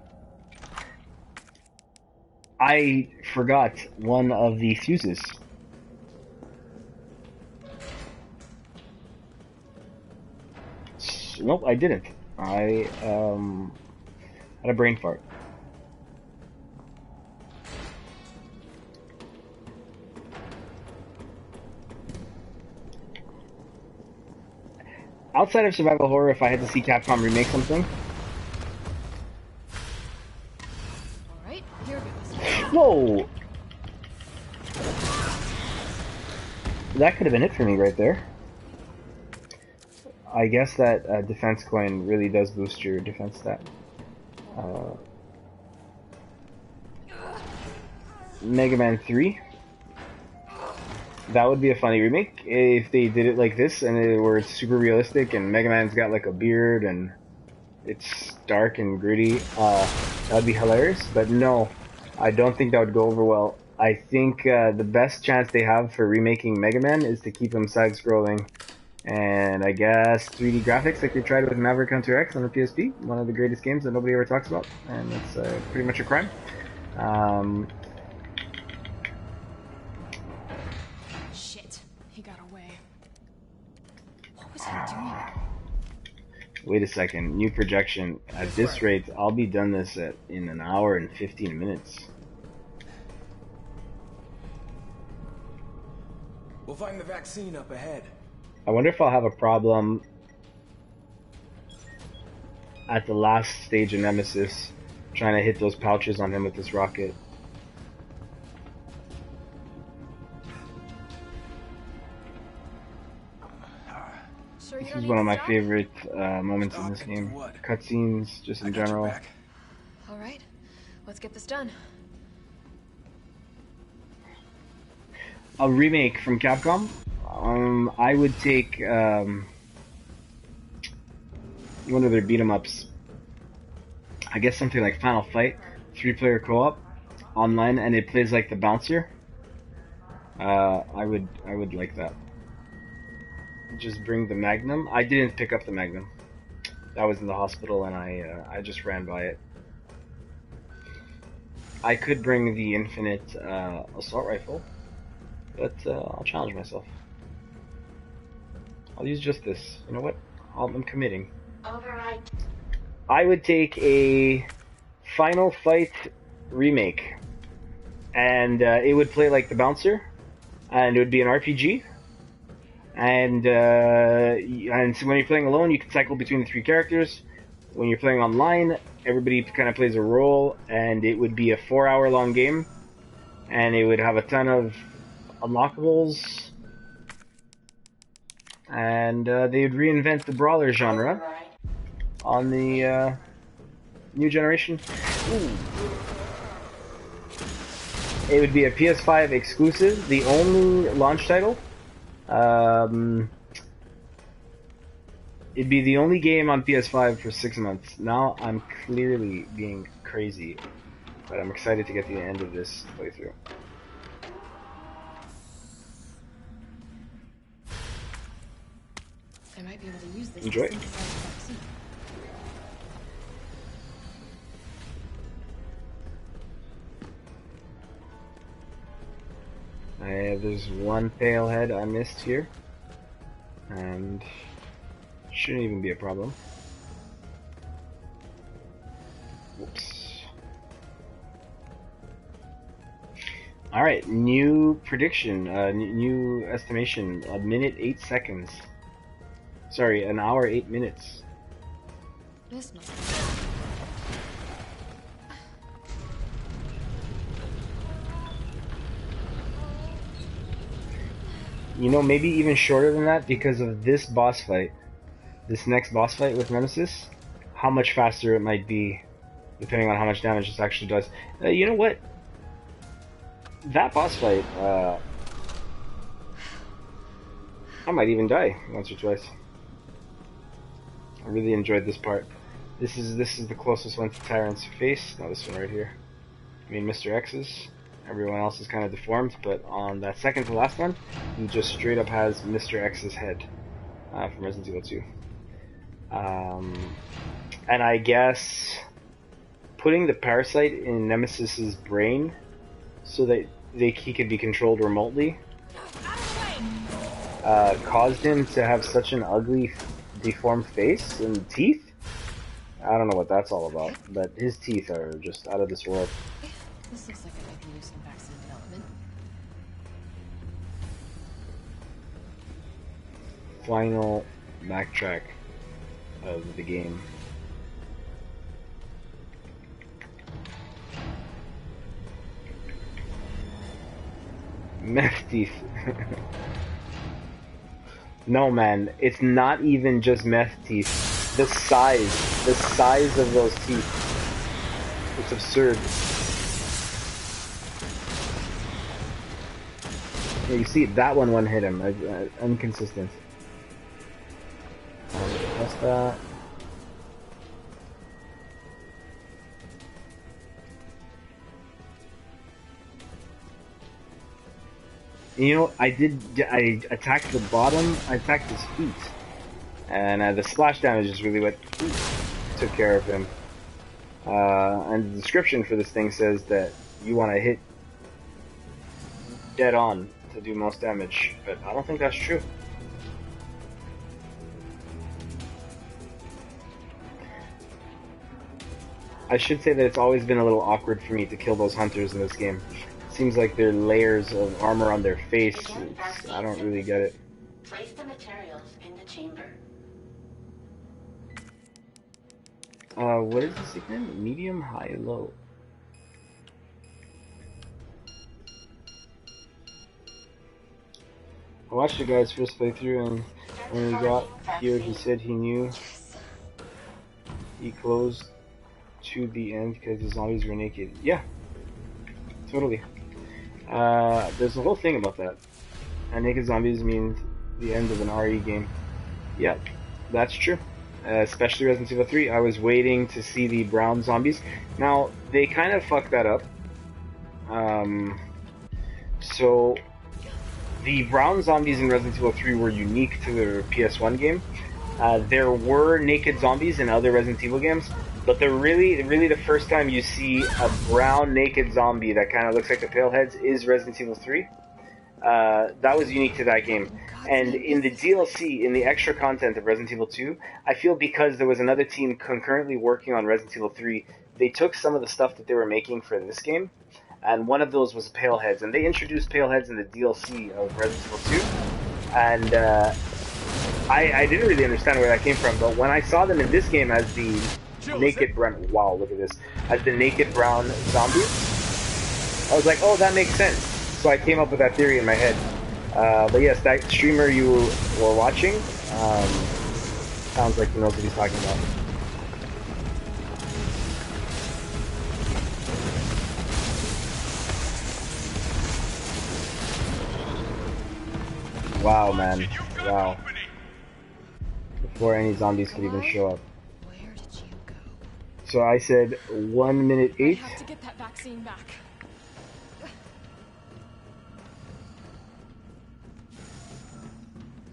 I forgot one of the fuses. Nope, I didn't. Had a brain fart. Outside of survival horror, if I had to see Capcom remake something, Alright, here goes. whoa! That could have been it for me right there. I guess that defense coin really does boost your defense stat. Mega Man 3. That would be a funny remake if they did it like this and where it's super realistic and Mega Man's got like a beard and it's dark and gritty. That would be hilarious, but no, I don't think that would go over well. I think the best chance they have for remaking Mega Man is to keep him side-scrolling, and I guess 3D graphics like they tried with Maverick Hunter X on the PSP, one of the greatest games that nobody ever talks about, and it's pretty much a crime. Shit, he got away. What was he doing? Wait a second, new projection. At this rate, I'll be done this in an hour and 15 minutes. We'll find the vaccine up ahead. I wonder if I'll have a problem at the last stage of Nemesis trying to hit those pouches on him with this rocket. Sure you This don't is need one of to my stop? favorite moments in this game. Cutscenes, just in general. Alright, let's get this done. A remake from Capcom? I would take one of their beat 'em ups. I guess something like Final Fight, 3-player co-op, online, and it plays like the bouncer. I would like that. Just bring the Magnum. I didn't pick up the Magnum. That was in the hospital, and I just ran by it. I could bring the Infinite assault rifle, but I'll challenge myself. I'll use just this. You know what? I'm committing. Override. I would take a Final Fight remake, and it would play like the bouncer, and it would be an RPG. And so when you're playing alone, you can cycle between the 3 characters. When you're playing online, everybody kind of plays a role, and it would be a 4-hour long game, and it would have a ton of unlockables, and they would reinvent the brawler genre on the new generation. Ooh. It would be a PS5 exclusive, the only launch title. It'd be the only game on PS5 for 6 months. Now I'm clearly being crazy, but I'm excited to get to the end of this playthrough. I might be able to use this Enjoy. to synthesize the vaccine. There's one pale head I missed here, and shouldn't even be a problem. Whoops. Alright, new prediction, new estimation, a minute 8 seconds. Sorry, an hour 8 minutes. This must You know, maybe even shorter than that because of this boss fight. This next boss fight with Nemesis. How much faster it might be, depending on how much damage this actually does. You know what? That boss fight, I might even die once or twice. I really enjoyed this part. This is the closest one to Tyrant's face. No, this one right here. I mean, Mr. X's. Everyone else is kind of deformed, but on that second to last one, he just straight up has Mr. X's head from Resident Evil 2. And I guess putting the parasite in Nemesis's brain so that he could be controlled remotely caused him to have such an ugly, deformed face and teeth. I don't know what that's all about, but his teeth are just out of this world. This looks like it might be used in vaccine development. Final backtrack of the game. Meth teeth. No, man, it's not even just meth teeth. The size of those teeth. It's absurd. Yeah, you see, that one hit him. Inconsistent. What's that? You know, I attacked the bottom, I attacked his feet. And the splash damage is really what took care of him. And the description for this thing says that you want to hit dead on to do most damage, but I don't think that's true. I should say that it's always been a little awkward for me to kill those hunters in this game. It seems like there are layers of armor on their face. I don't really get it. Place the materials in the chamber. What is this again? Medium, high, low. I watched the guy's first playthrough, and when he got here, he said he knew he closed to the end because the zombies were naked. Yeah, totally. There's a whole thing about that. And naked zombies means the end of an RE game. Yeah, that's true. Especially Resident Evil 3. I was waiting to see the brown zombies. Now, they kind of fucked that up. So, the brown zombies in Resident Evil 3 were unique to the PS1 game. There were naked zombies in other Resident Evil games, but they're really the first time you see a brown naked zombie that kind of looks like the Paleheads is Resident Evil 3. That was unique to that game. And in the DLC, in the extra content of Resident Evil 2, I feel because there was another team concurrently working on Resident Evil 3, they took some of the stuff that they were making for this game, and one of those was Paleheads. And they introduced Paleheads in the DLC of Resident Evil 2, and I didn't really understand where that came from, but when I saw them in this game as the naked brown, wow, look at this, as the naked brown zombies, I was like, oh, that makes sense. So I came up with that theory in my head. But yes, that streamer you were watching sounds like he knows what he's talking about. Wow, man. Wow. Before any zombies could even show up. Where did you go? So I said 1 minute 8. I have to get that vaccine back.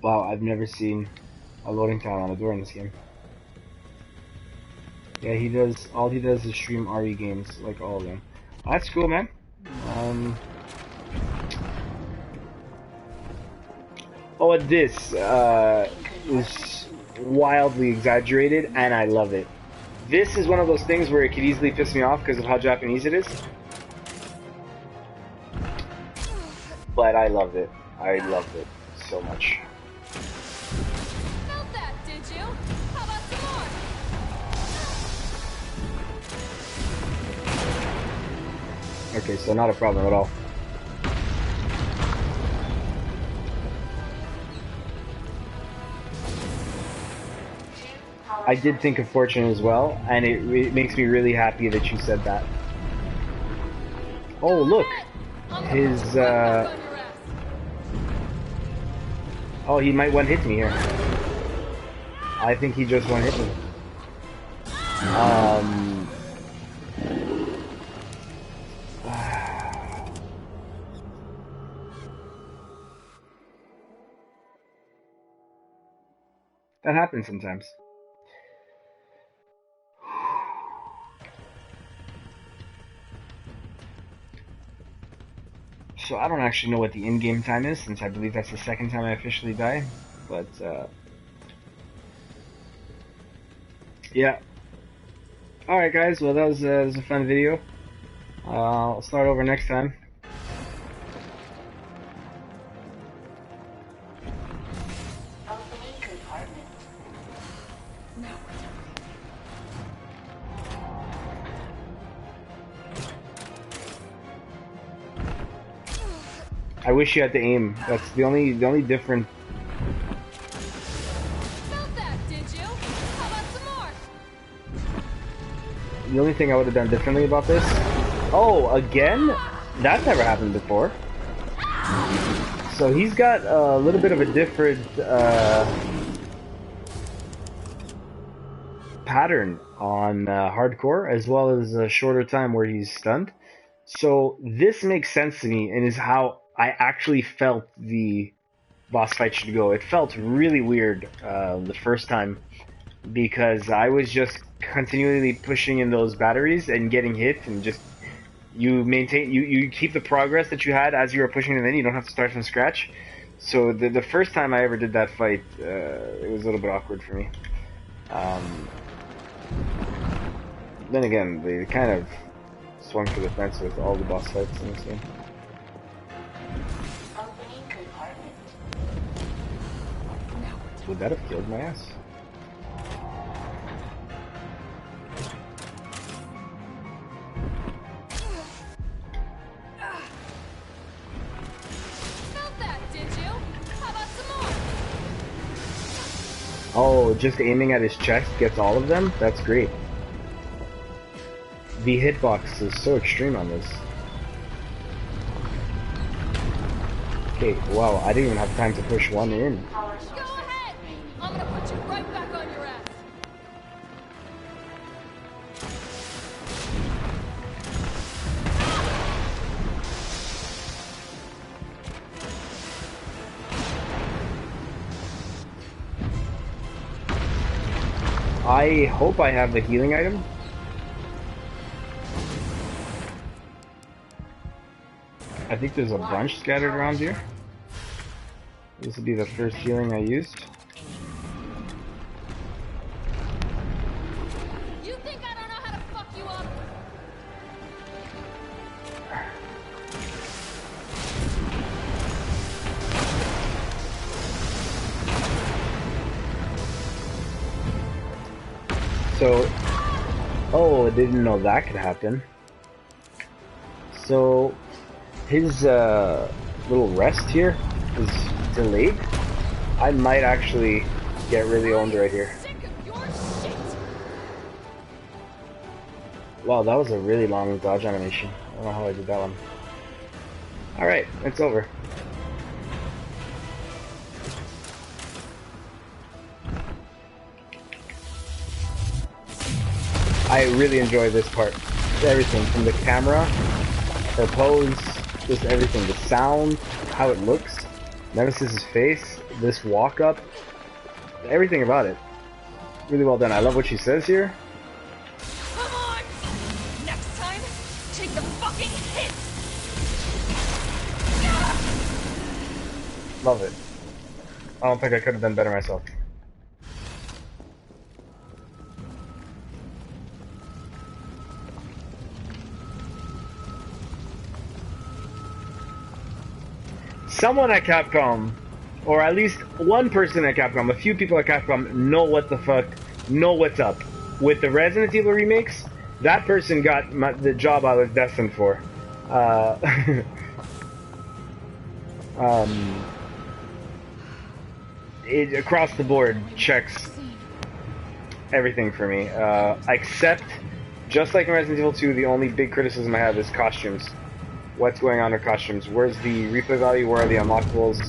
Wow, I've never seen a loading time on a door in this game. Yeah, he does, all he does is stream RE games, like all of them. That's cool, man. Oh, this is wildly exaggerated, and I love it. This is one of those things where it could easily piss me off because of how Japanese it is. But I loved it. I loved it so much. Felt that, did you? How about some more? Okay, so not a problem at all. I did think of Fortune as well, and it makes me really happy that you said that. Oh, look! His, oh, he might one-hit me here. I think he just one-hit me. That happens sometimes. So I don't actually know what the in-game time is, since I believe that's the second time I officially die, but yeah. Alright guys, well that was a fun video. I'll start over next time. Opening compartment. No. I wish you had to aim. That's the only difference. Felt that, did you? How about some more? The only thing I would have done differently about this. Oh, again? That's never happened before. So he's got a little bit of a different pattern on hardcore, as well as a shorter time where he's stunned. So this makes sense to me, and is how I actually felt the boss fight should go. It felt really weird the first time, because I was just continually pushing in those batteries and getting hit, and just you keep the progress that you had as you were pushing them in. You don't have to start from scratch. So the first time I ever did that fight, it was a little bit awkward for me. Then again, they kind of swung for the fence with all the boss fights in this game. Opening compartment. Would that have killed my ass? Felt that, did you? How about some more? Oh, just aiming at his chest gets all of them? That's great. The hitbox is so extreme on this. Okay, wow, I didn't even have time to push one in. Power Go sources ahead! remaining. I'm gonna put you right back on your ass. I hope I have the healing item. I think there's a bunch scattered around here. This will be the first healing I used. You think I don't know how to fuck you up? So, oh, I didn't know that could happen. So, his little rest here is delayed. I might actually get really owned right here. Sick of your shit. Wow, that was a really long dodge animation. I don't know how I did that one. Alright, it's over. I really enjoy this part. Everything from the camera, her pose, just everything. The sound, how it looks, Nemesis's face, this walk up, everything about it. Really well done. I love what she says here. Come on! Next time, take the fucking hit! Love it. I don't think I could have done better myself. Someone at Capcom, or at least one person at Capcom, a few people at Capcom know what the fuck, know what's up. With the Resident Evil remakes, that person got the job I was destined for. It across the board checks everything for me. Except, just like in Resident Evil 2, the only big criticism I have is costumes. What's going on with costumes? Where's the replay value? Where are the unlockables?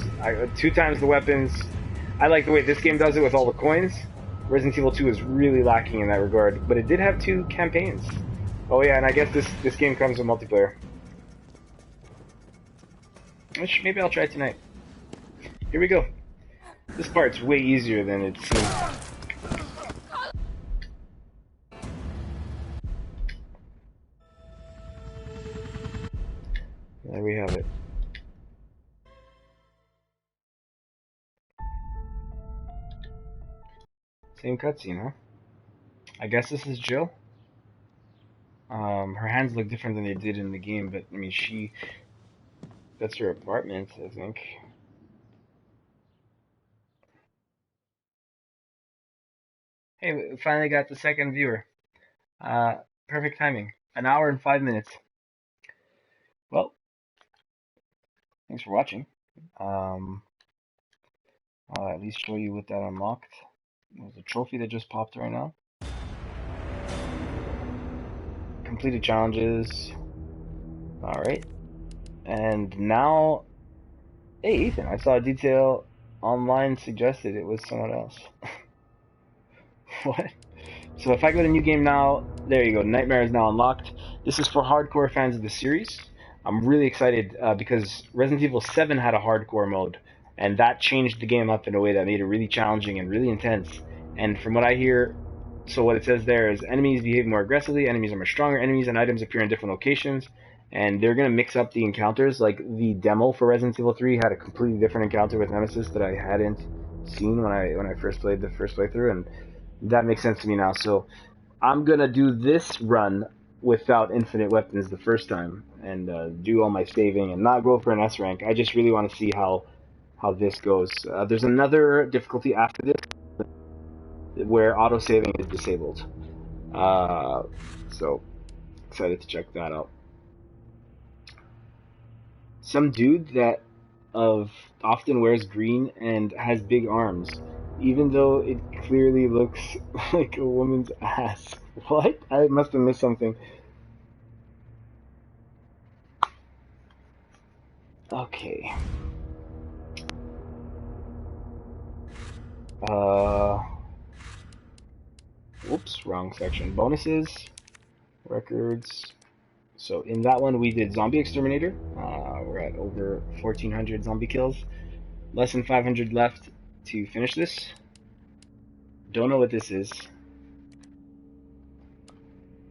2 times the weapons. I like the way this game does it with all the coins. Resident Evil 2 is really lacking in that regard, but it did have 2 campaigns. Oh yeah, and I guess this game comes with multiplayer. Which maybe I'll try tonight. Here we go. This part's way easier than it seems. There we have it. Same cutscene, huh? I guess this is Jill. Her hands look different than they did in the game, but I mean, that's her apartment, I think. Hey, we finally got the second viewer. Perfect timing. An hour and 5 minutes. Well, thanks for watching. I'll at least show you what that unlocked. There's a trophy that just popped right now. Completed challenges. Alright. And now, hey Ethan, I saw a detail online suggested it was someone else. What? So if I go to new game now, there you go. Nightmare is now unlocked. This is for hardcore fans of the series. I'm really excited because Resident Evil 7 had a hardcore mode, and that changed the game up in a way that made it really challenging and really intense. And from what I hear, so what it says there is enemies behave more aggressively, enemies are more stronger, enemies and items appear in different locations, and they're going to mix up the encounters. Like the demo for Resident Evil 3 had a completely different encounter with Nemesis that I hadn't seen when I first played the first playthrough, and that makes sense to me now. So I'm gonna do this run without infinite weapons the first time and do all my saving and not go for an S rank. I just really want to see how this goes. There's another difficulty after this where auto saving is disabled. So excited to check that out. Some dude that often wears green and has big arms, even though it clearly looks like a woman's ass. What? I must have missed something. Okay. Whoops, wrong section. Bonuses, records. So in that one we did Zombie Exterminator. We're at over 1,400 zombie kills. Less than 500 left to finish this. Don't know what this is.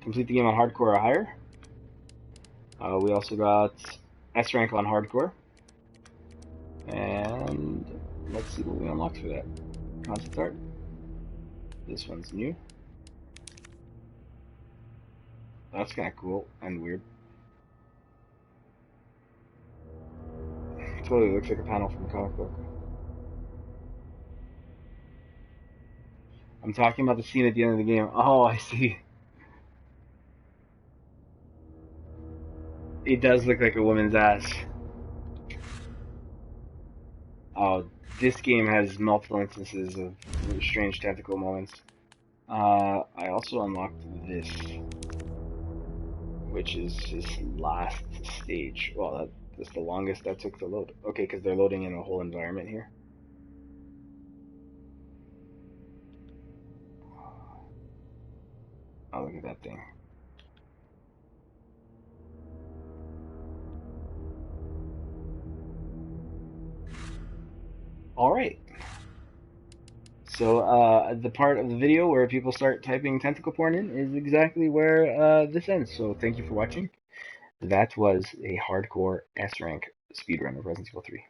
Complete the game on hardcore or higher. We also got S rank on hardcore. And let's see what we unlocked for that. Concept art. This one's new. That's kind of cool and weird. Totally looks like a panel from a comic book. I'm talking about the scene at the end of the game. Oh, I see. It does look like a woman's ass. Oh, this game has multiple instances of strange tentacle moments. I also unlocked this, which is his last stage. Well, that's the longest that took to load. Okay, because they're loading in a whole environment here. Oh, look at that thing. Alright. So, the part of the video where people start typing tentacle porn in is exactly where this ends. So, thank you for watching. That was a hardcore S rank speedrun of Resident Evil 3.